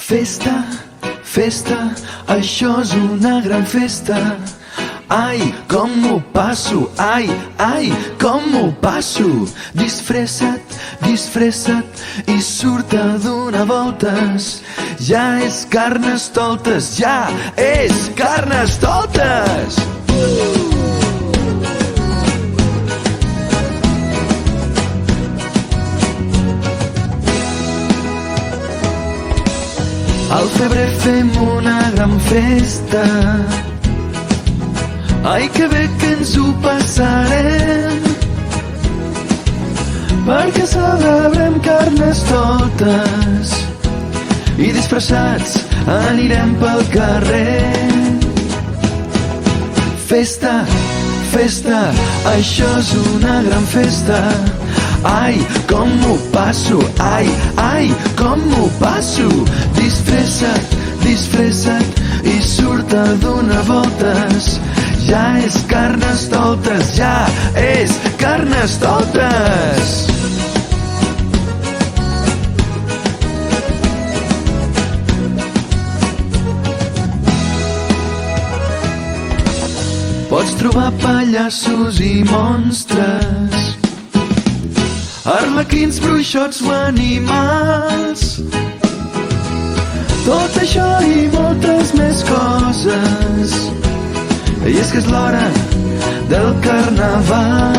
Festa, festa, això és una gran festa. Ai, com m'ho passo, ai, ai, com m'ho passo. Disfressa't, disfressa't i surt a donar voltes. Ja és Carnestoltes, ja és Carnestoltes. Al febrer fem una gran festa. Ai, que bé que ens ho passarem, perquè celebrem Carnestoltes i disfressats anirem pel carrer. Festa, festa, això és una gran festa. Ai, com m'ho passo, ai, ai, com m'ho passo. Disfressa't, disfressa't i surt a donar voltes. Ja és Carnestoltes, ja és Carnestoltes. Pots trobar pallassos i monstres, arlequins, bruixots o animals. Tot això i moltes més coses. I és que és l'hora del carnaval.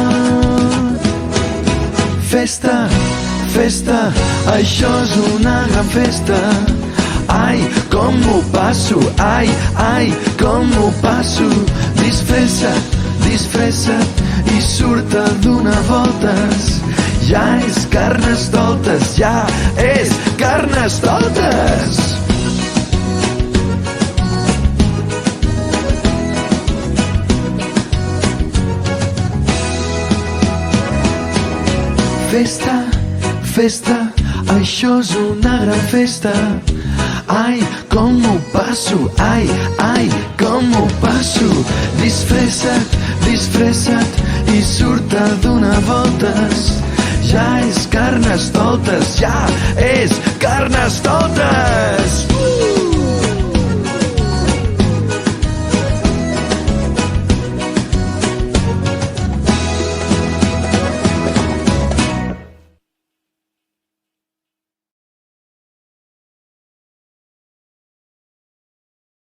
Festa, festa, això és una gran festa. Ai, com m'ho passo, ai, ai, com m'ho passo. Disfressa't, disfressa't i surt a donar voltes. Ja és Carnestoltes, ja és Carnestoltes. Festa, festa, això és una gran festa. Ai, com m'ho passo, ai, ai, com m'ho passo. Disfressa't, disfressa't i surt a donar voltes. Ja és Carnestoltes, ja és Carnestoltes.